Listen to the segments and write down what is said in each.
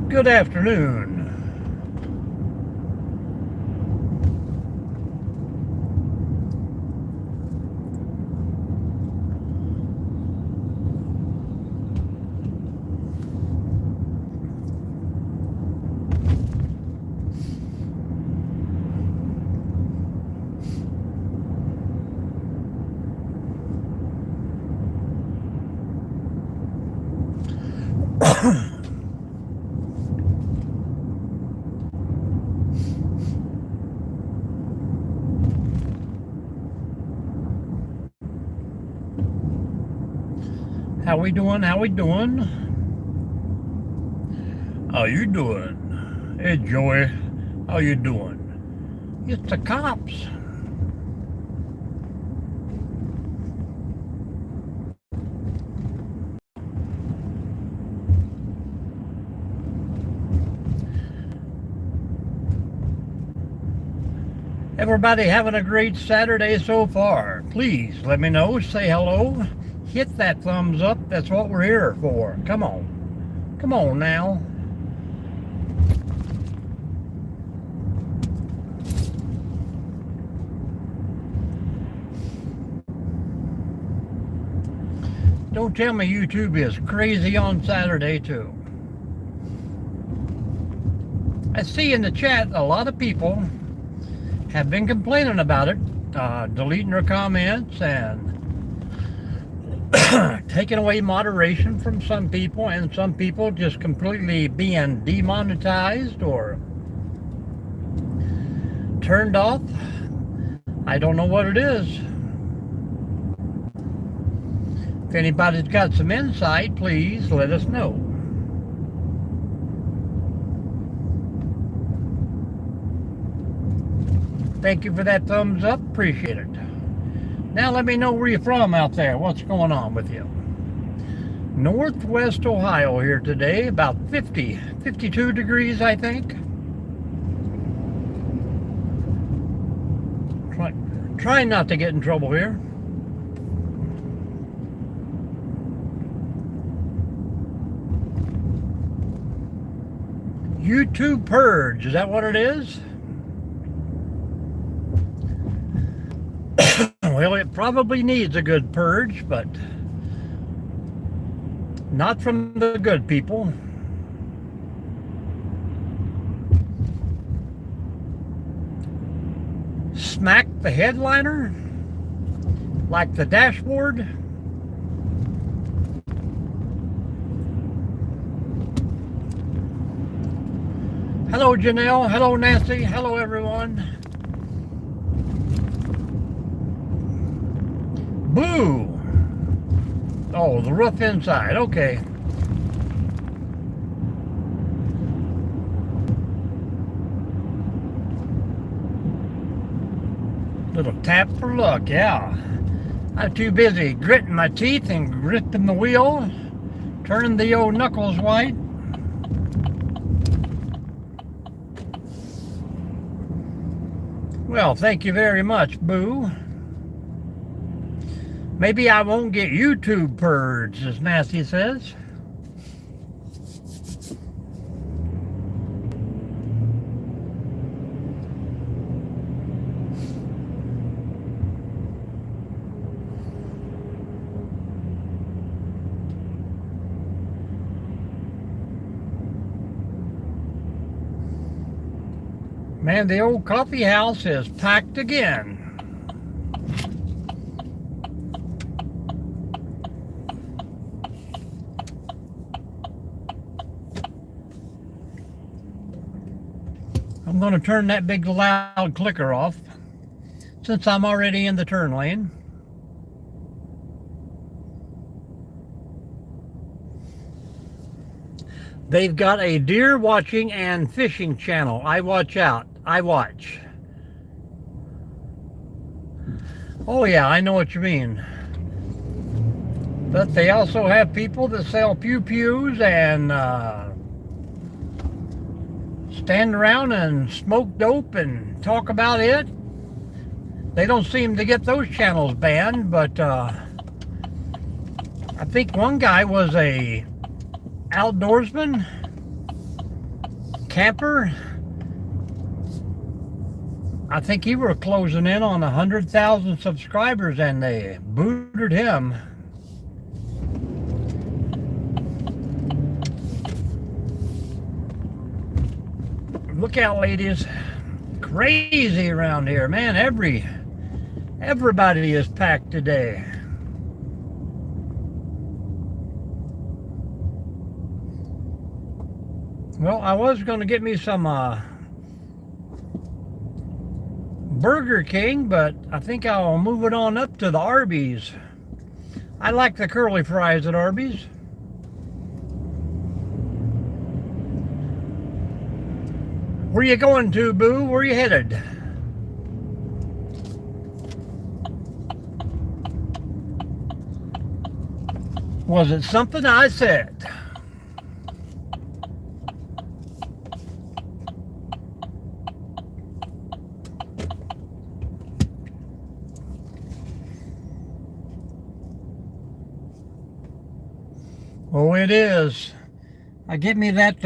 Good afternoon. How we doing? How we doing? How you doing? Hey, Joey. How you doing? It's the cops. Everybody having a great Saturday so far. Please let me know. Say hello. Hit that thumbs up. That's what we're here for. Come on. Come on now. Don't tell me YouTube is crazy on Saturday too. I see in the chat a lot of people have been complaining about it, deleting their comments and taking away moderation from some people, and some people just completely being demonetized or turned off. I don't know what it is. If anybody's got some insight, please let us know. Thank you for that thumbs up. Appreciate it. Now let me know where you're from out there. What's going on with you? Northwest Ohio here today. About 52 degrees, I think. Try not to get in trouble here. YouTube purge, is that what it is? Well, it probably needs a good purge, but not from the good people. Smack the headliner? Like the dashboard? Hello, Janelle. Hello, Nancy. Hello, everyone. Boo! Oh, the roof inside. Okay. Little tap for luck, yeah. I'm too busy gritting my teeth and gripping the wheel, turning the old knuckles white. Well, thank you very much, Boo. Maybe I won't get YouTube purged, as Nancy says. Man, the old coffee house is packed again. I'm going to turn that big loud clicker off since I'm already in the turn lane. They've got a deer watching and fishing channel. I watch out. I watch. Oh yeah, I know what you mean. But they also have people that sell pew-pews and stand around and smoke dope and talk about it. They don't seem to get those channels banned, but I think one guy was a outdoorsman camper. I think he were closing in on 100,000 subscribers, and they booted him. Look out, ladies. Crazy around here, man. Everybody is packed today. Well, I was going to get me some Burger King, but I think I'll move it on up to the Arby's. I like the curly fries at Arby's. Where you going to, boo? Where you headed? Was it something I said? Oh, it is. Get me that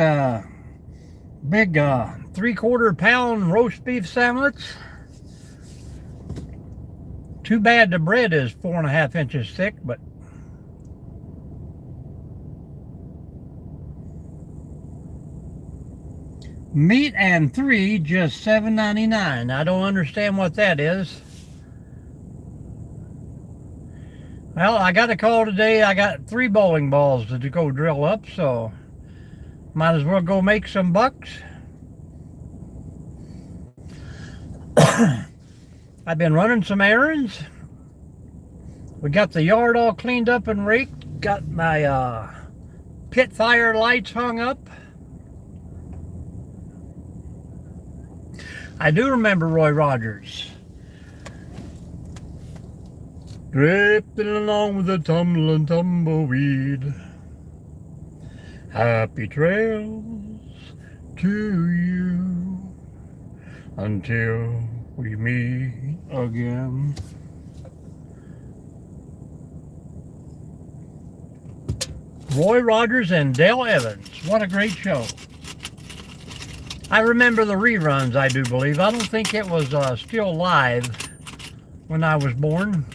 big 3/4 pound roast beef sandwich. Too bad the bread is 4.5 inches thick, but meat and 3 just $7.99. I don't understand what that is. Well, I got a call today. I got 3 bowling balls to go drill up, so might as well go make some bucks. I've been running some errands. We got the yard all cleaned up and raked. Got my pit fire lights hung up. I do remember Roy Rogers. Drifting along with a tumbling tumbleweed. Happy trails to you until we meet again. Roy Rogers and Dale Evans. What a great show. I remember the reruns, I do believe. I don't think it was still live when I was born.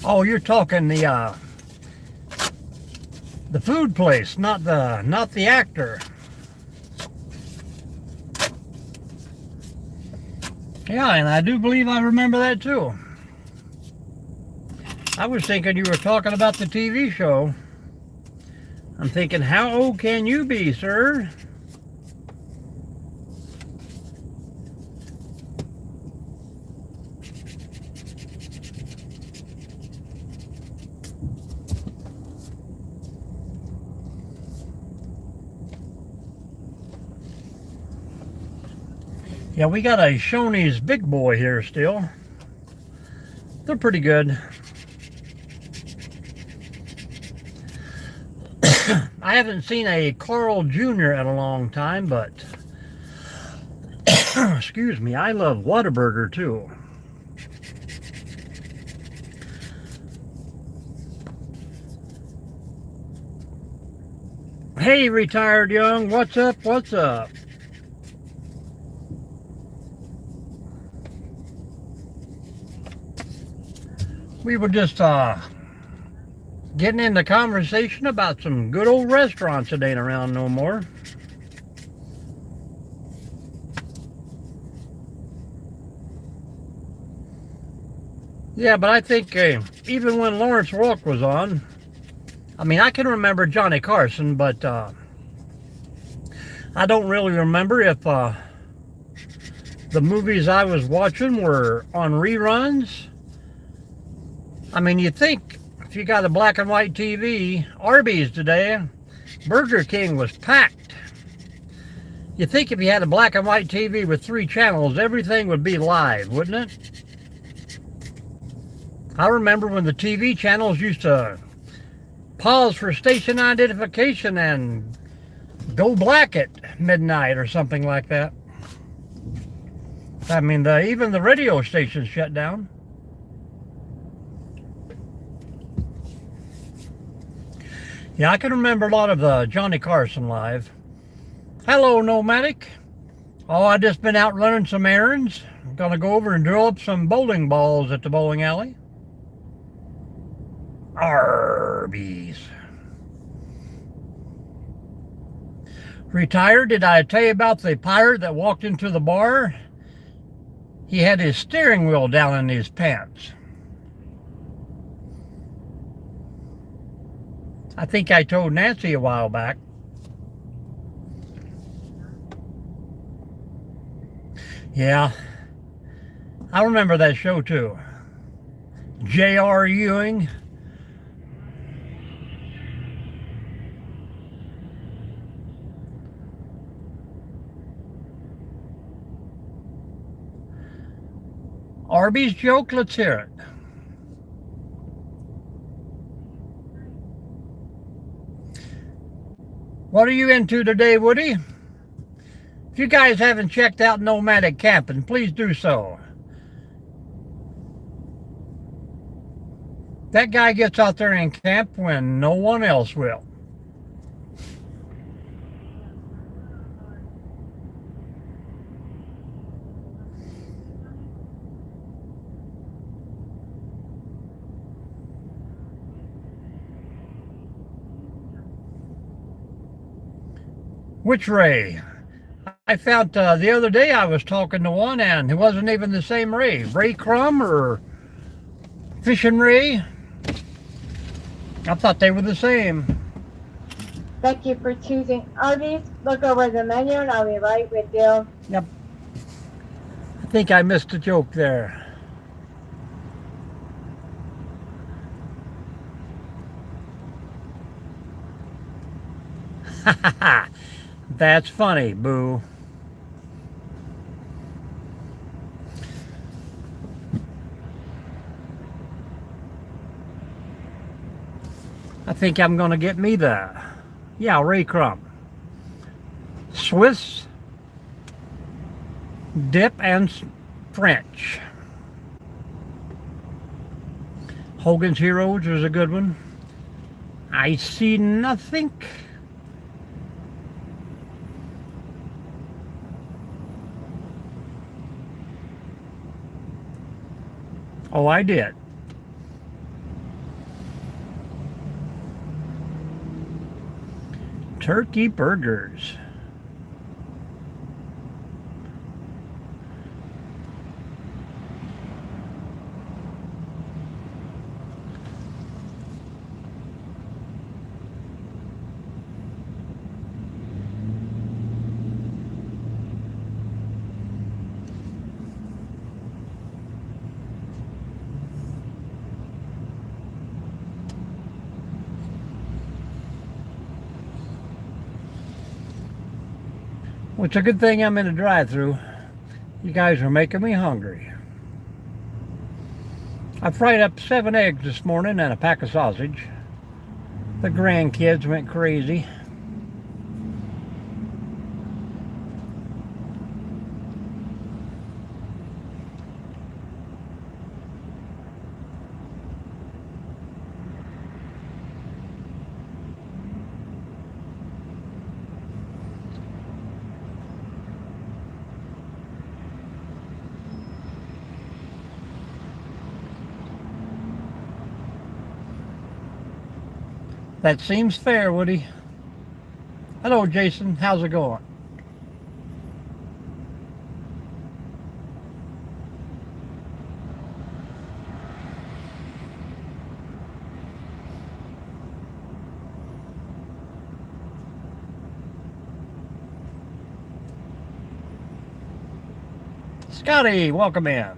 Oh, you're talking the food place, not the actor. Yeah, and I do believe I remember that too. I was thinking you were talking about the TV show. I'm thinking, how old can you be, sir? Yeah, we got a Shoney's Big Boy here still. They're pretty good. I haven't seen a Carl Jr. in a long time, but excuse me, I love Whataburger too. Hey, Retired Young, what's up? What's up? We were just getting into conversation about some good old restaurants that ain't around no more. Yeah, but I think even when Lawrence Welk was on, I mean, I can remember Johnny Carson, but I don't really remember if the movies I was watching were on reruns. I mean, you think if you got a black and white TV, Arby's today, Burger King was packed. You think if you had a black and white TV with 3 channels, everything would be live, wouldn't it? I remember when the TV channels used to pause for station identification and go black at midnight or something like that. I mean, even the radio station shut down. Yeah, I can remember a lot of Johnny Carson live. Hello, Nomadic. Oh, I just been out running some errands. I'm gonna go over and drill up some bowling balls at the bowling alley. Arby's. Retired, did I tell you about the pirate that walked into the bar? He had his steering wheel down in his pants. I think I told Nancy a while back. Yeah, I remember that show too. J.R. Ewing. Arby's joke, let's hear it. What are you into today, Woody? If you guys haven't checked out Nomadic Camping, please do so. That guy gets out there and camp when no one else will. Which Ray? I found the other day I was talking to one and it wasn't even the same Ray. Ray Crumb or Fishing Ray? I thought they were the same. Thank you for choosing Arby's. Look over the menu and I'll be right with you. Yep. I think I missed a joke there. Ha ha ha. That's funny, boo. I think I'm going to get me Ray Crumb. Swiss dip and French. Hogan's Heroes is a good one. I see nothing. Oh, I did. Turkey burgers. Well, it's a good thing I'm in a drive-thru. You guys are making me hungry. I fried up 7 eggs this morning and a pack of sausage. The grandkids went crazy. That seems fair, Woody. Hello, Jason. How's it going? Scotty, welcome in.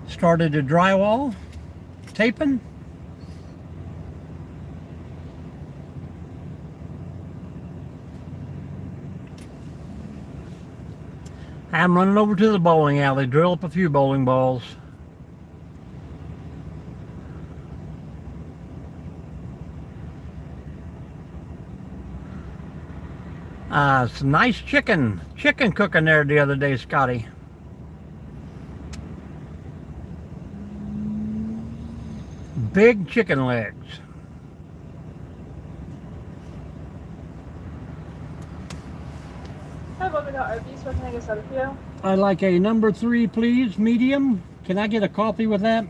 Started a drywall taping. I'm running over to the bowling alley, drill up a few bowling balls. Some nice chicken cooking there the other day, Scotty. Big chicken legs. Hi, welcome to Arby's. What can I get started for you? I'd like a number 3, please, medium. Can I get a coffee with that?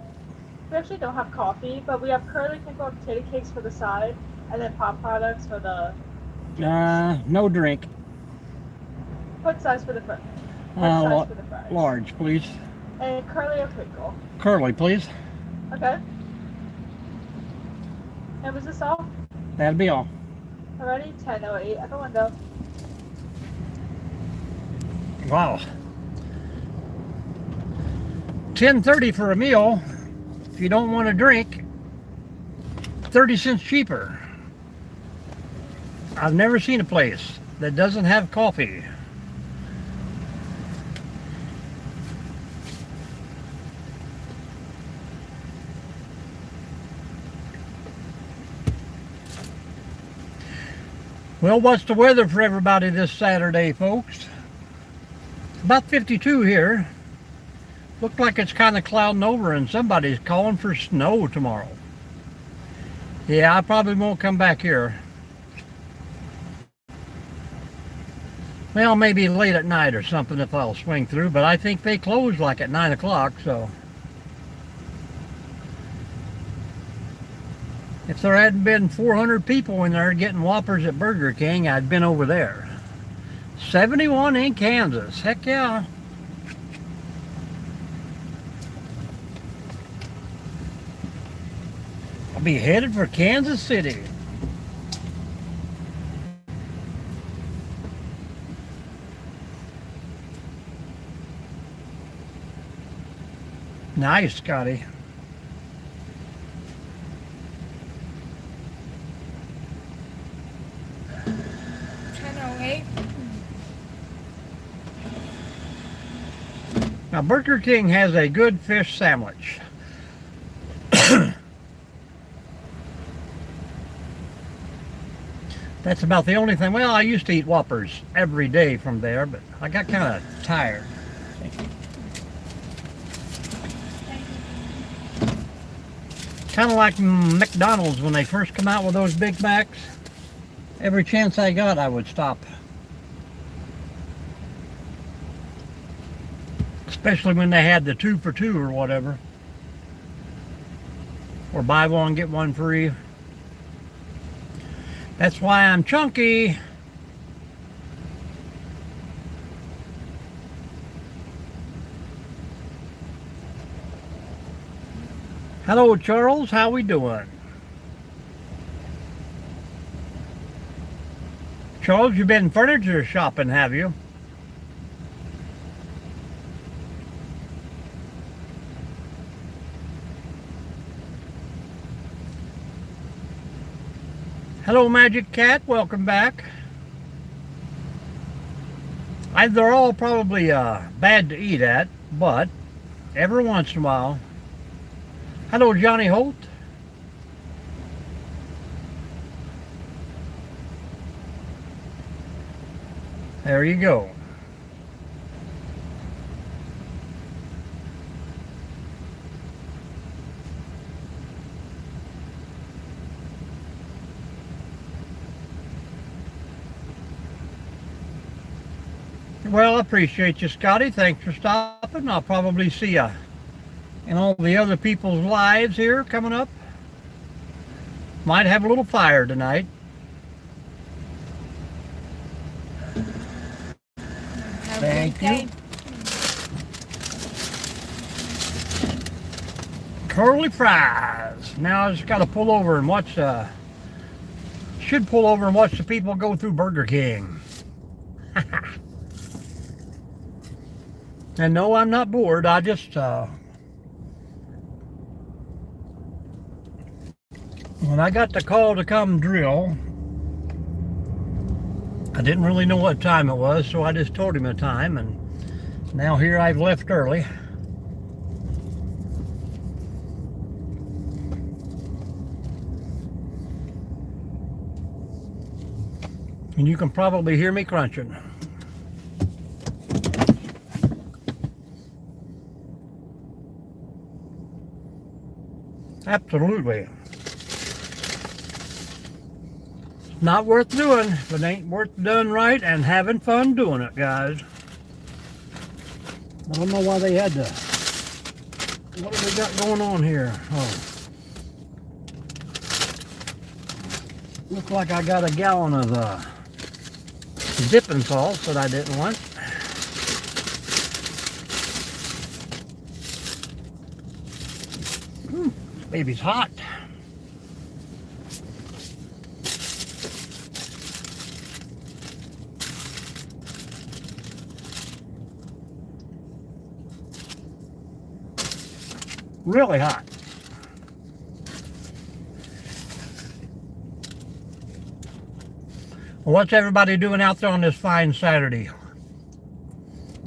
We actually don't have coffee, but we have curly pickle potato cakes for the side, and then pop products for the drinks. No drink. What size for the fries? What size for the fries? Large, please. And curly or crinkle? Curly, please. Okay. And was this all? That'll be all. Already? 10:08 at the window. Wow. $10.30 for a meal. If you don't want a drink, 30 cents cheaper. I've never seen a place that doesn't have coffee. Well, what's the weather for everybody this Saturday, folks? About 52 here. Looked like it's kind of clouding over and somebody's calling for snow tomorrow. Yeah, I probably won't come back here. Well, maybe late at night or something if I'll swing through, but I think they close like at 9 o'clock, so. If there hadn't been 400 people in there getting Whoppers at Burger King, I'd been over there. 71 in Kansas. Heck yeah. I'll be headed for Kansas City. Nice, Scotty. Now, Burger King has a good fish sandwich. That's about the only thing. Well, I used to eat Whoppers every day from there, but I got kind of tired. Kind of like McDonald's when they first come out with those Big Macs. Every chance I got, I would stop. Especially when they had the 2 for $2 or whatever. Or buy one, get one free. That's why I'm chunky. Hello, Charles. How we doing? Charles, you've been furniture shopping, have you? Hello, Magic Cat. Welcome back. They're all probably bad to eat at, but every once in a while. Hello, Johnny Holt. There you go. Well, I appreciate you, Scotty. Thanks for stopping. I'll probably see you in all the other people's lives here coming up. Might have a little fire tonight. Thank you. Curly fries. Now I just got to pull over and watch should pull over and watch the people go through Burger King. And no, I'm not bored. I just when I got the call to come drill, I didn't really know what time it was, so I just told him the time, and Now here I've left early. And you can probably hear me crunching. Absolutely. Not worth doing if it ain't worth done right and having fun doing it, guys. I don't know why they had to. What have we got going on here? Oh. Looks like I got a gallon of dipping sauce that I didn't want. Baby's hot. Really hot. Well, what's everybody doing out there on this fine Saturday?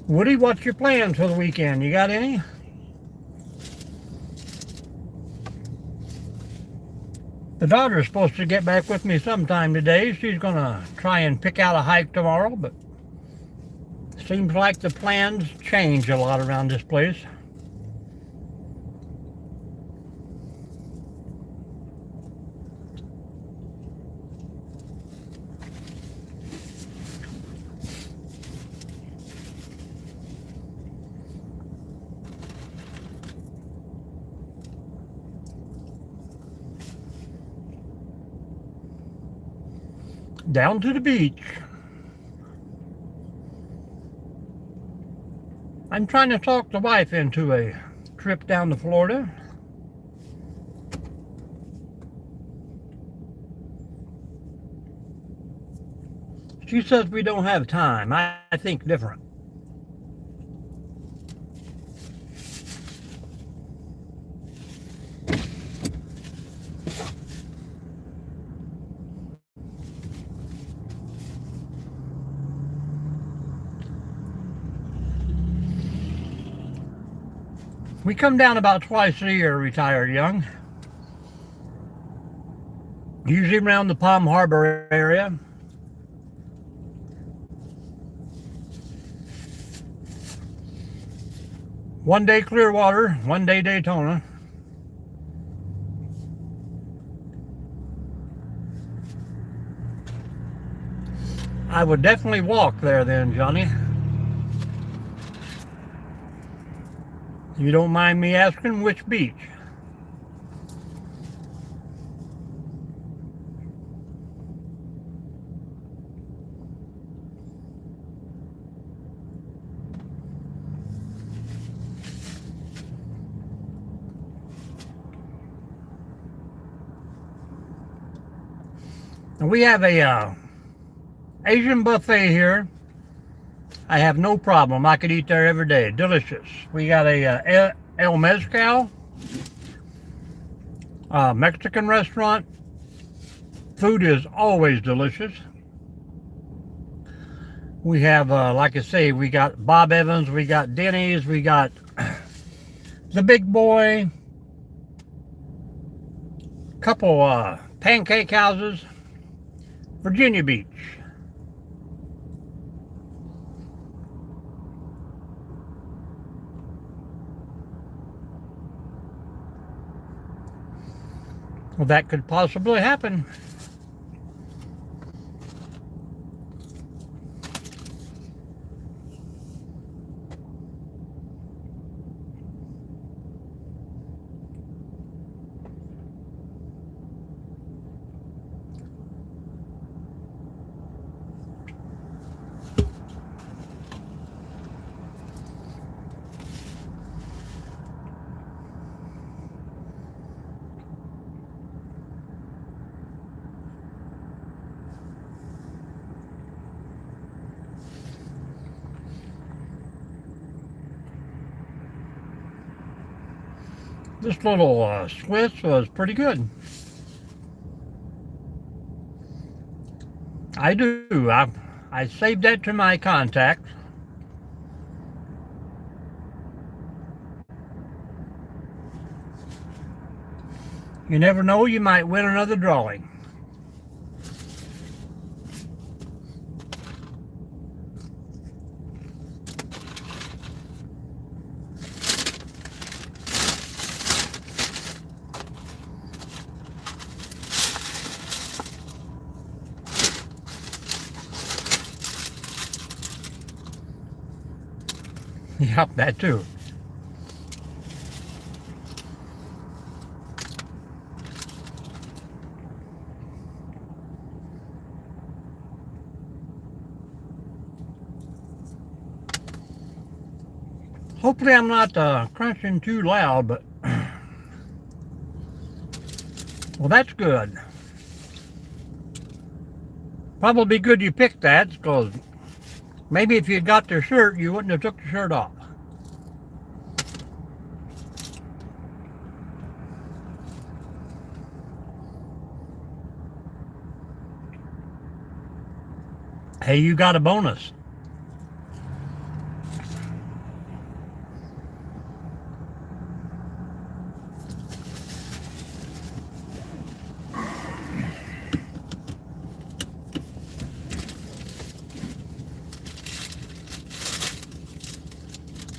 Woody, what's your plans for the weekend? You got any? The daughter's supposed to get back with me sometime today. She's going to try and pick out a hike tomorrow, but seems like the plans change a lot around this place. Down to the beach. I'm trying to talk the wife into a trip down to Florida. She says we don't have time. I think different. We come down about twice a year, retired young. Usually around the Palm Harbor area. One day Clearwater, one day Daytona. I would definitely walk there then, Johnny. You don't mind me asking which beach? And we have a Asian buffet here. I have no problem. I could eat there every day. Delicious. We got a El Mezcal, Mexican restaurant. Food is always delicious. We have, like I say, we got Bob Evans, we got Denny's, we got the Big Boy, couple pancake houses, Virginia Beach. Well, that could possibly happen. This little Swiss was pretty good. I do. I saved that to my contacts. You never know, you might win another drawing. Yep, that too. Hopefully I'm not crunching too loud, but well, that's good. Probably good you picked that, because maybe if you'd got the shirt, you wouldn't have took the shirt off. Hey, you got a bonus.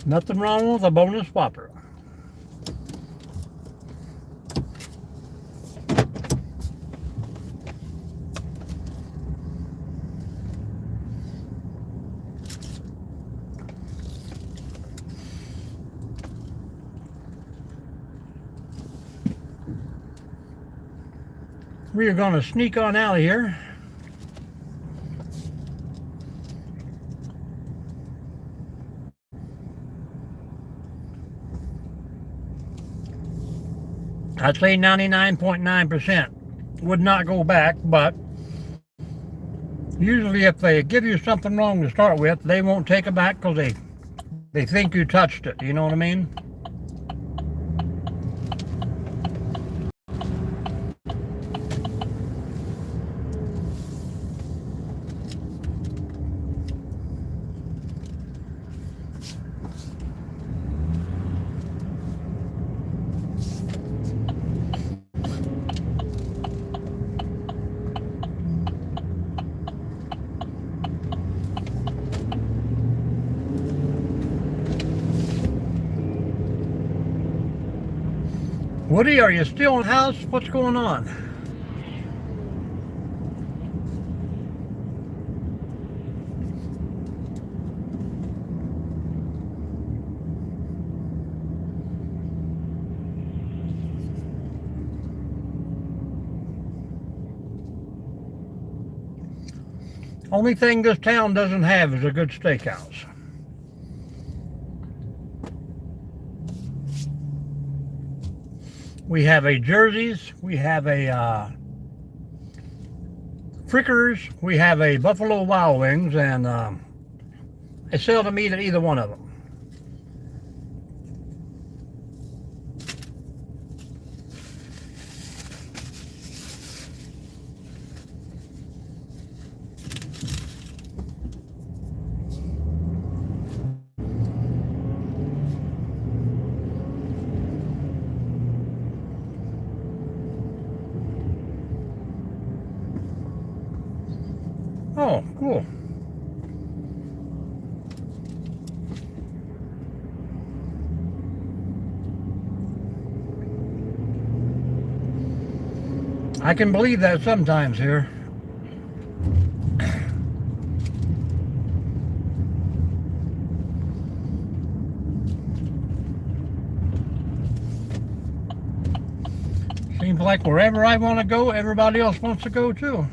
Nothing wrong with a bonus whopper. We are going to sneak on out of here. I'd say 99.9% would not go back, but usually if they give you something wrong to start with, they won't take it back because they think you touched it. You know what I mean? Woody, are you still in the house? What's going on? Only thing this town doesn't have is a good steakhouse. We have a Jersey's, we have a Frickers, we have a Buffalo Wild Wings, and I seldom eat at either one of them. Oh, cool. I can believe that sometimes here. Seems like wherever I want to go, everybody else wants to go too.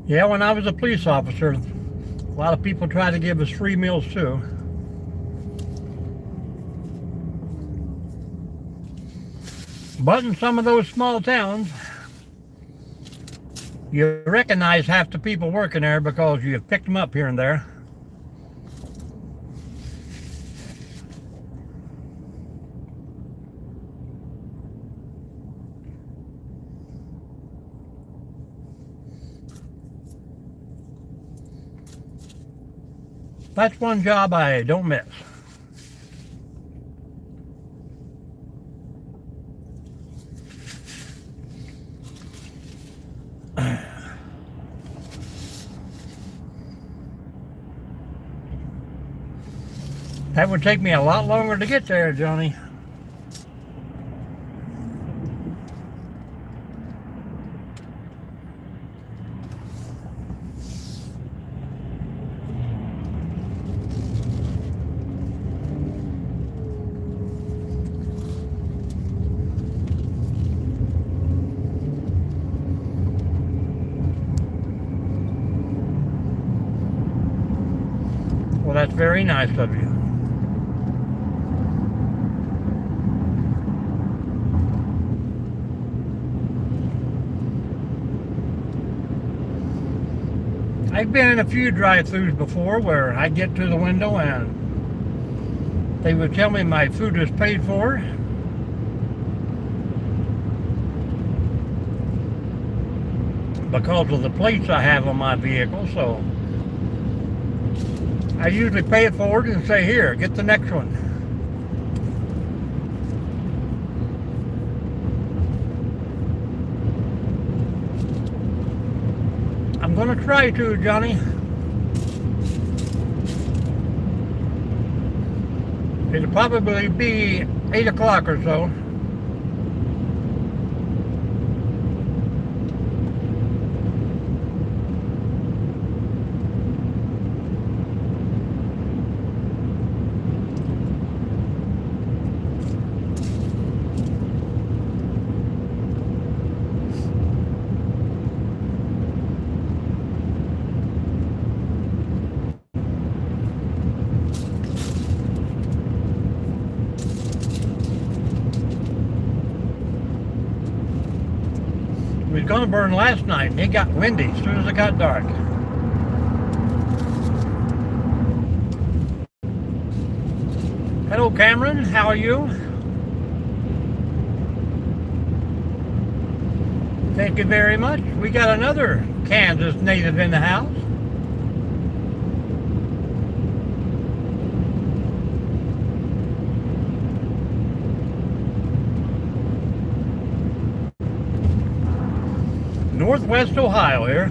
Yeah, when I was a police officer, a lot of people tried to give us free meals too. But in some of those small towns, you recognize half the people working there because you've picked them up here and there. That's one job I don't miss. That would take me a lot longer to get there, Johnny. Well, that's very nice of you. I've been in a few drive-thrus before where I get to the window and they would tell me my food is paid for. Because of the plates I have on my vehicle, so I usually pay it forward and say, here, get the next one. I'm going to try to, Johnny. It'll probably be 8 o'clock or so. We was gonna burn last night and it got windy as soon as it got dark. Hello Cameron, how are you? Thank you very much. We got another Kansas native in the house. Northwest Ohio here.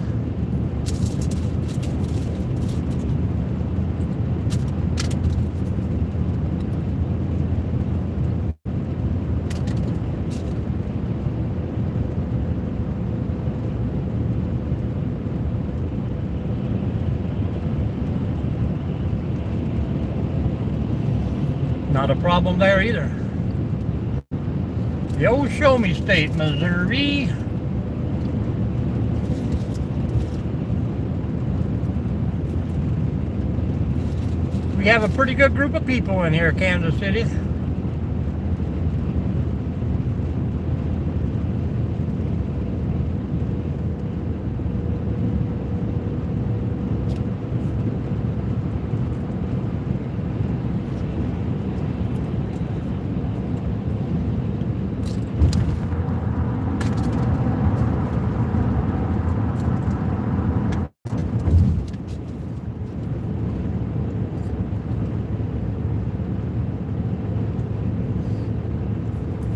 Not a problem there either. The old show me state, Missouri. We have a pretty good group of people in here, Kansas City.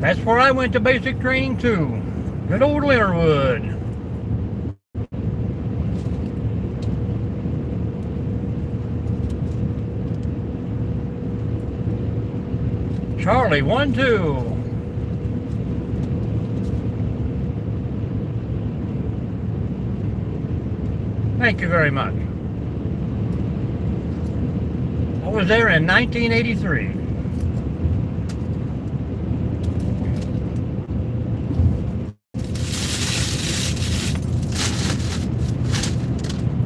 That's where I went to basic training too. Good old Leonardwood. Charlie, 1-2. Thank you very much. I was there in 1983.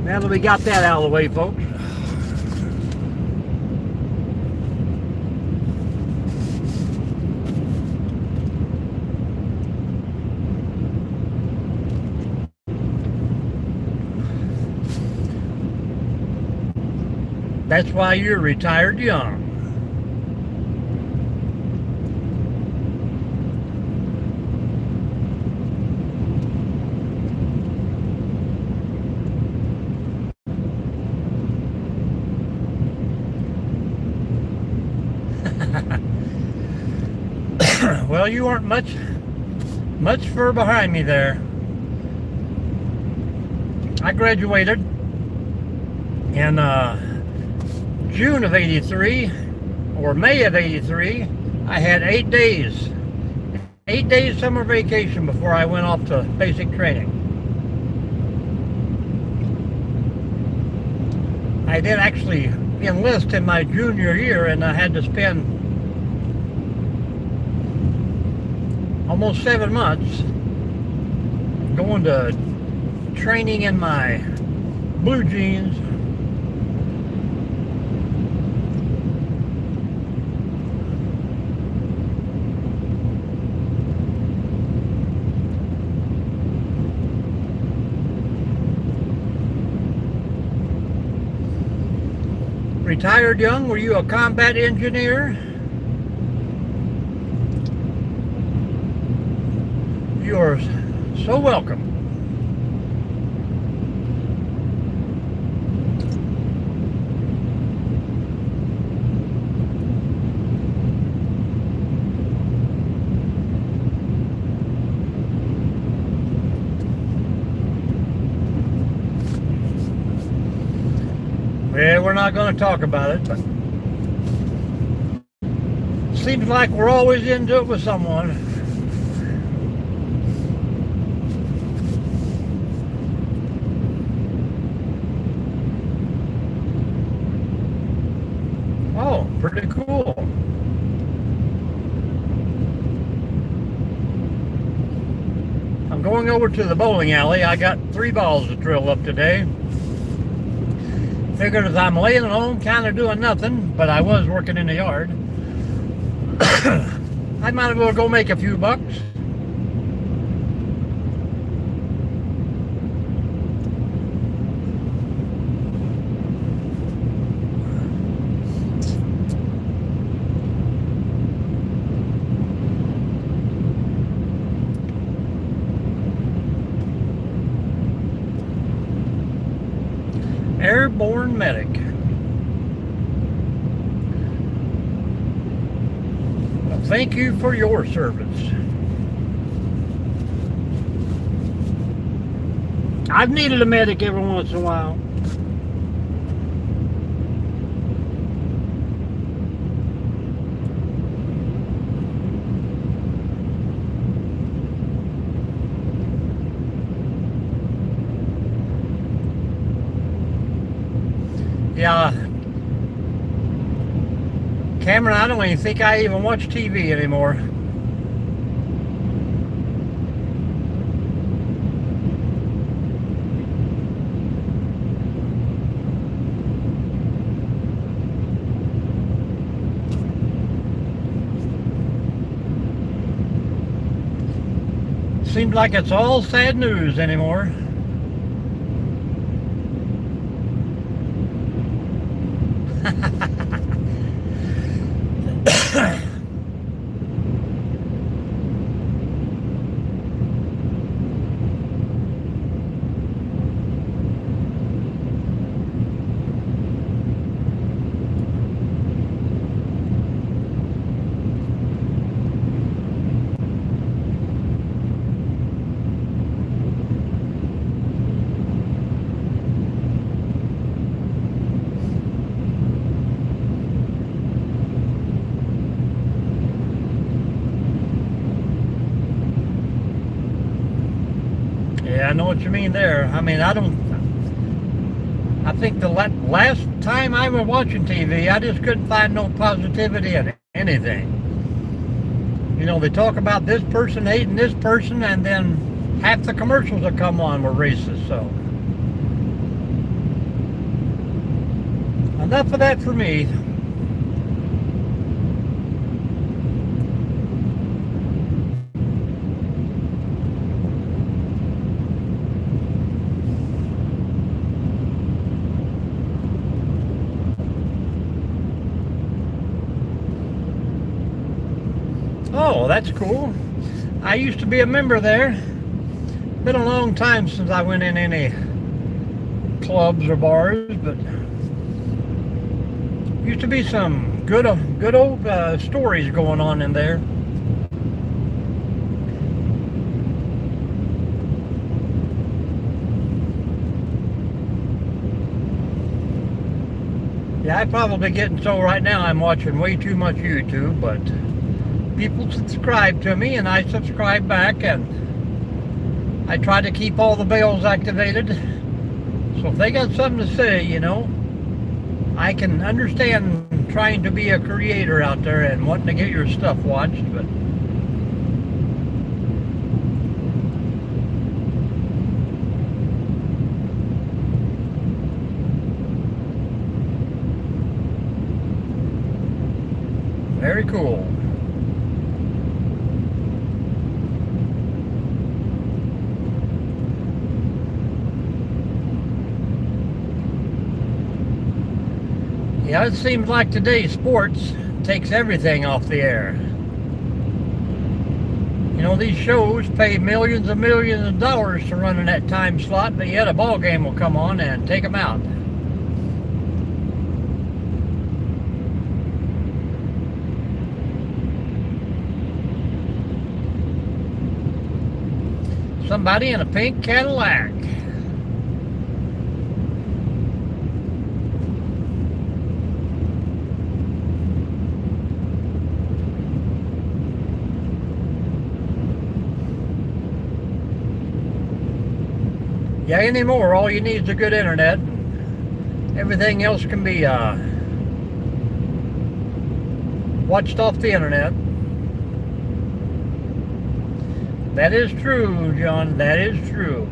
Now that we got that out of the way, folks. That's why you're retired young. Well, you weren't much further behind me there. I graduated in June of '83 or May of '83. I had 8 days. 8 days summer vacation before I went off to basic training. I did actually enlist in my junior year, and I had to spend almost 7 months going to training in my blue jeans. Retired young, were you a combat engineer? You are so welcome. Well, we're not going to talk about it, but seems like we're always into it with someone. Oh, pretty cool. I'm going over to the bowling alley. I got 3 balls to drill up today. Figured as I'm laying at home kind of doing nothing, but I was working in the yard, I might as well go make a few bucks. Airborne medic. Well, thank you for your service. I've needed a medic every once in a while. Yeah, Cameron, I don't even think I even watch TV anymore. Seems like it's all sad news anymore. Yeah, I know what you mean there. I mean, I think the last time I was watching TV, I just couldn't find no positivity in anything. You know, they talk about this person hating this person, and then half the commercials that come on were racist, so. Enough of that for me. Oh, that's cool. I used to be a member there. Been a long time since I went in any clubs or bars, but used to be some good old stories going on in there. Yeah, I'm probably getting so right now I'm watching way too much YouTube, but people subscribe to me and I subscribe back, and I try to keep all the bells activated. So if they got something to say, you know, I can understand trying to be a creator out there and wanting to get your stuff watched, but very cool. Yeah, it seems like today's sports takes everything off the air. You know, these shows pay millions and millions of dollars to run in that time slot, but yet a ball game will come on and take them out. Somebody in a pink Cadillac. Yeah, anymore, all you need is a good internet. Everything else can be watched off the internet. That is true, John. That is true.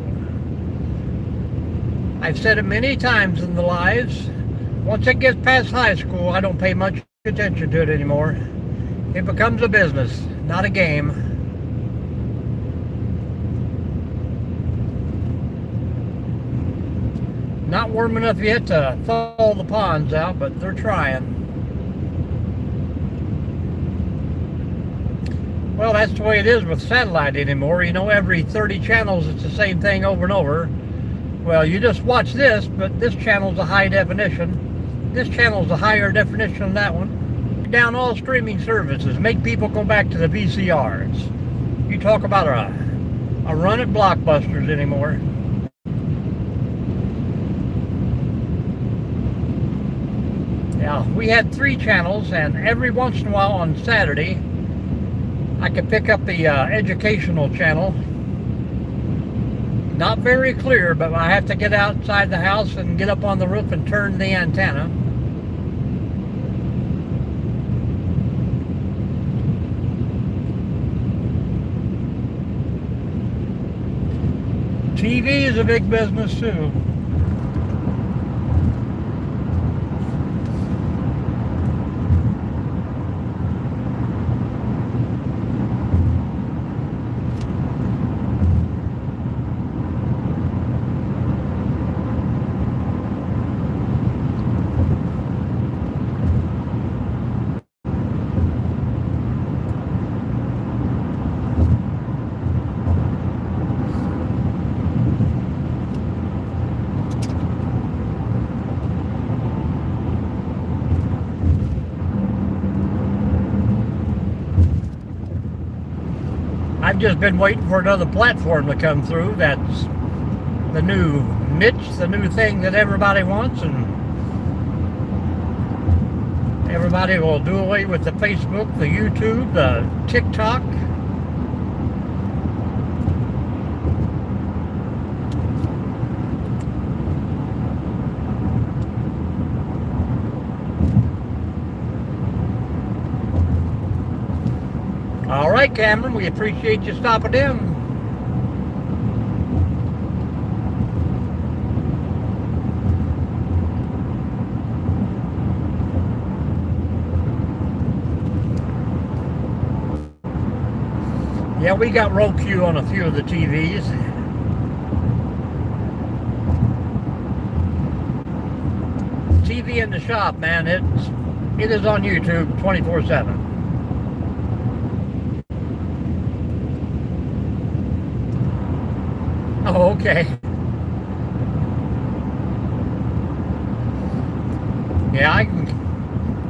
I've said it many times in the lives. Once it gets past high school, I don't pay much attention to it anymore. It becomes a business, not a game. Not warm enough yet to thaw all the ponds out, but they're trying. Well, that's the way it is with satellite anymore. You know, every 30 channels, it's the same thing over and over. Well, you just watch this, but this channel's a high definition. This channel's a higher definition than that one. Down all streaming services. Make people go back to the VCRs. You talk about a run at Blockbusters anymore. Yeah, we had 3 channels, and every once in a while on Saturday, I could pick up the educational channel. Not very clear, but I have to get outside the house and get up on the roof and turn the antenna. TV is a big business too. I've just been waiting for another platform to come through. That's the new niche, the new thing that everybody wants, and everybody will do away with the Facebook, the YouTube, the TikTok. All right, Cameron, we appreciate you stopping in. Yeah, we got Roku on a few of the TVs. TV in the shop, man, it is on YouTube 24/7. Oh, okay. Yeah,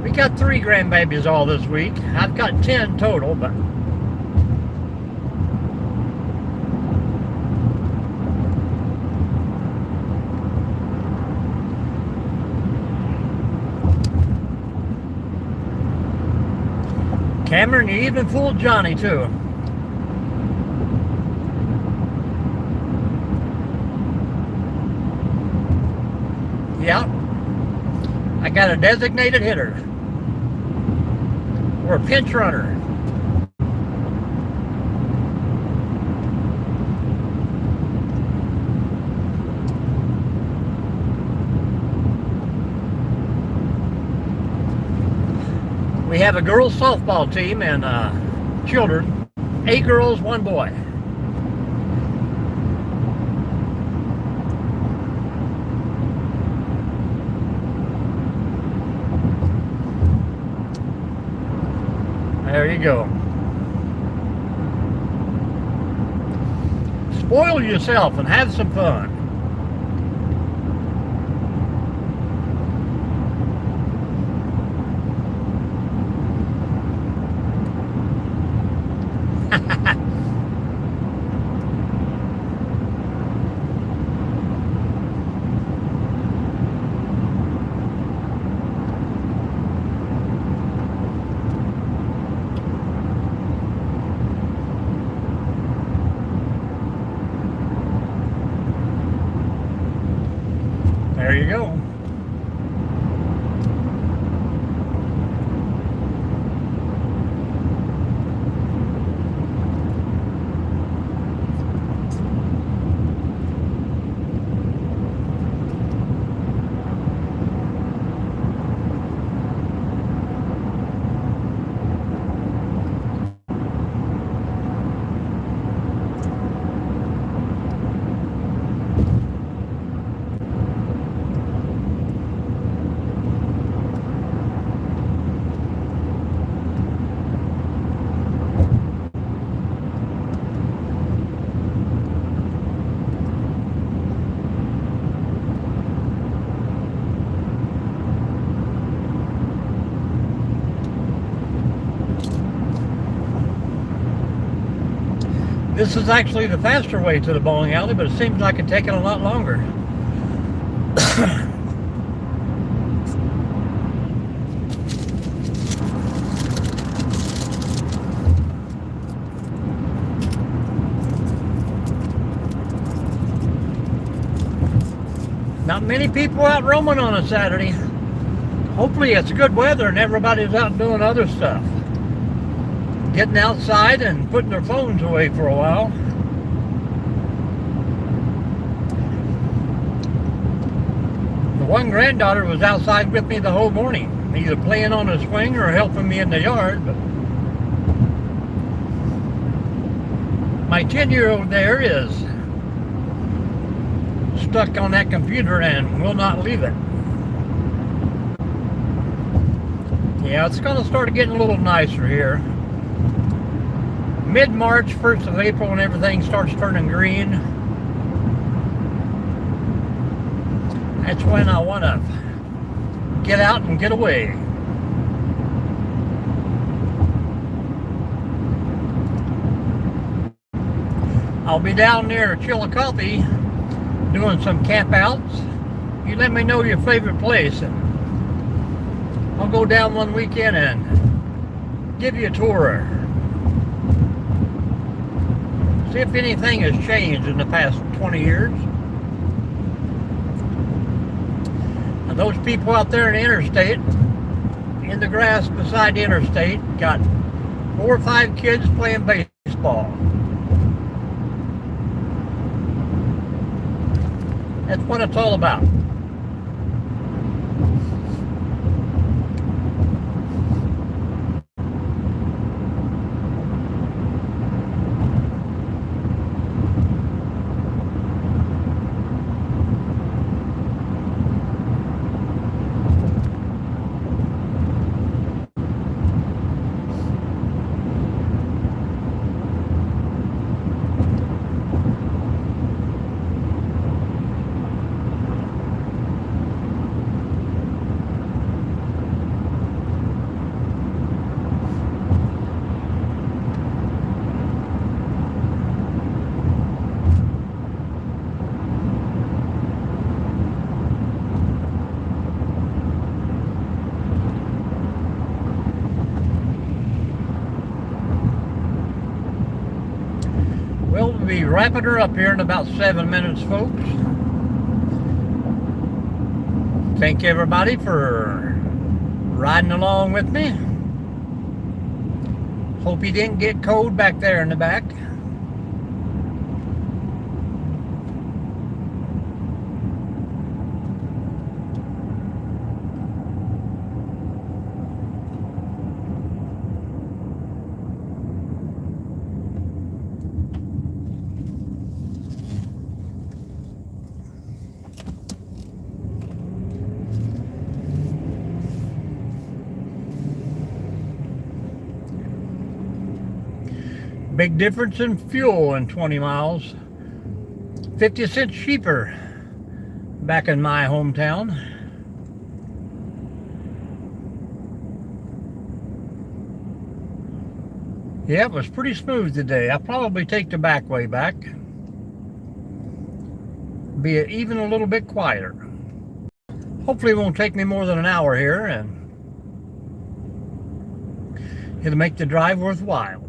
we got 3 grandbabies all this week. I've got 10 total, but Cameron, you even fooled Johnny too. Yep. I got a designated hitter. Or a pinch runner. We have a girls softball team and children. 8 girls, 1 boy. There you go. Spoil yourself and have some fun. There you go. This is actually the faster way to the bowling alley, but it seems like it's taking a lot longer. Not many people out roaming on a Saturday. Hopefully it's good weather and everybody's out doing other stuff. Getting outside and putting their phones away for a while. The one granddaughter was outside with me the whole morning, either playing on a swing or helping me in the yard. But my 10-year-old there is stuck on that computer and will not leave it. Yeah, it's going to start getting a little nicer here. Mid-March, 1st of April, when everything starts turning green, that's when I want to get out and get away. I'll be down near Chillicothe doing some camp outs. You let me know your favorite place and I'll go down one weekend and give you a tour. See if anything has changed in the past 20 years. And those people out there in the interstate, in the grass beside the interstate, got 4 or 5 kids playing baseball. That's what it's all about. We'll be wrapping her up here in about 7 minutes, folks. Thank you, everybody, for riding along with me. Hope you didn't get cold back there in the back. Big difference in fuel in 20 miles. 50 cents cheaper back in my hometown. Yeah, it was pretty smooth today. I'll probably take the back way back. Be even a little bit quieter. Hopefully it won't take me more than an hour here, and it'll make the drive worthwhile.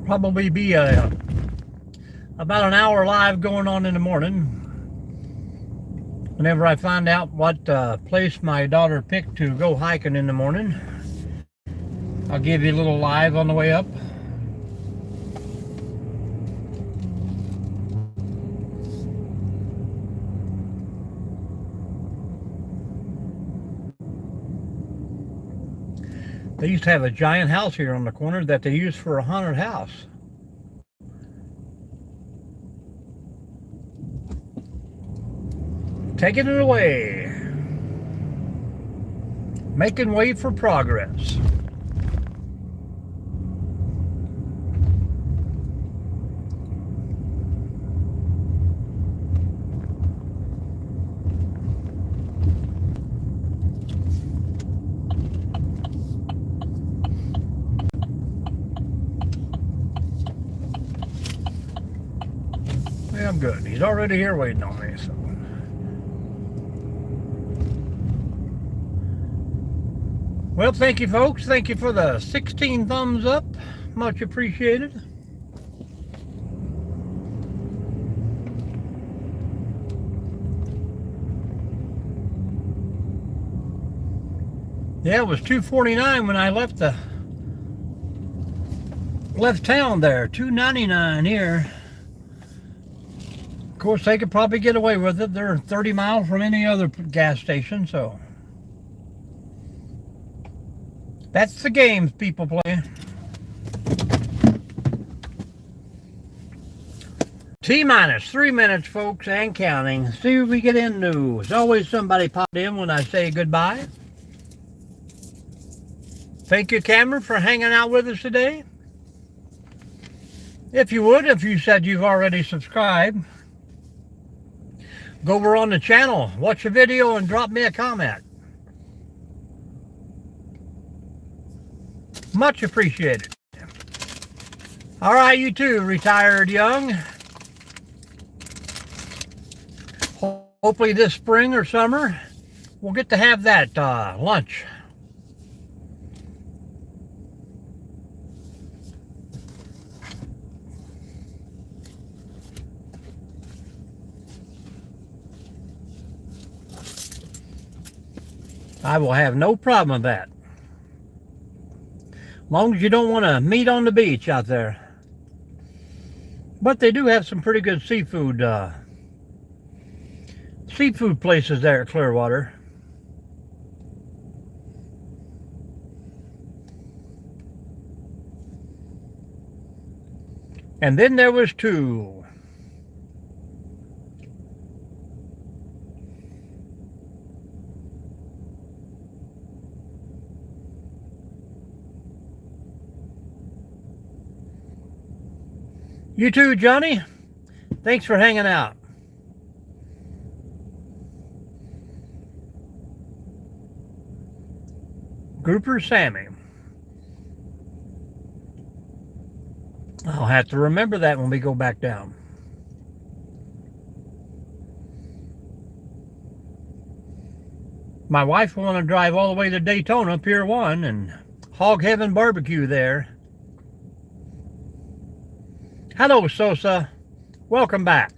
Probably be about an hour live going on in the morning. Whenever I find out what place my daughter picked to go hiking in the morning, I'll give you a little live on the way up. They used to have a giant house here on the corner that they used for a haunted house. Taking it away. Making way for progress. Yeah, I'm good. He's already here waiting on me, so. Well, thank you, folks. Thank you for the 16 thumbs up. Much appreciated. Yeah, it was $2.49 when I left town there. $2.99 here. Of course, they could probably get away with it. They're 30 miles from any other gas station, so that's the games people play. T-minus 3 minutes, folks, and counting. See what we get into. There's always somebody popped in when I say goodbye. Thank you, Cameron, for hanging out with us today. If you said you've already subscribed, go over on the channel, watch a video, and drop me a comment. Much appreciated. All right, you too, retired young. Hopefully this spring or summer, we'll get to have that lunch. I will have no problem with that. As long as you don't want to meet on the beach out there. But they do have some pretty good seafood places there at Clearwater. And then there was two. You too, Johnny. Thanks for hanging out. Grouper Sammy. I'll have to remember that when we go back down. My wife will want to drive all the way to Daytona, Pier 1, and Hog Heaven Barbecue there. Hello, Sosa. Welcome back.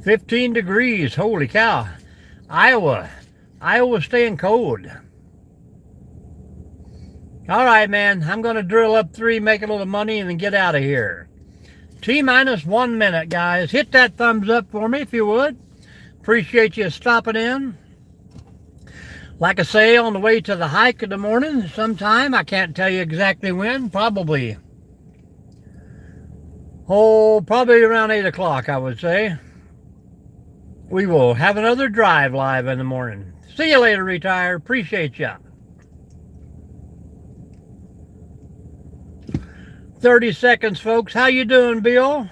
15 degrees. Holy cow. Iowa's staying cold. All right, man. I'm going to drill up 3, make a little money, and then get out of here. T-minus 1 minute, guys. Hit that thumbs up for me if you would. Appreciate you stopping in. Like I say, on the way to the hike in the morning sometime. I can't tell you exactly when. Probably around 8 o'clock, I would say. We will have another drive live in the morning. See you later, Retire. Appreciate ya. 30 seconds, folks. How you doing, Bill?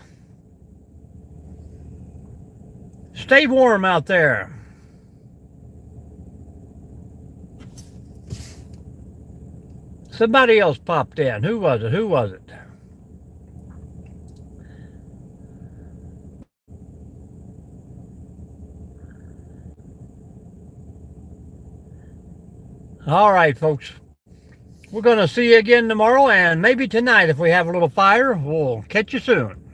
Stay warm out there. Somebody else popped in. Who was it? Who was it? All right, folks. We're going to see you again tomorrow, and maybe tonight if we have a little fire. We'll catch you soon.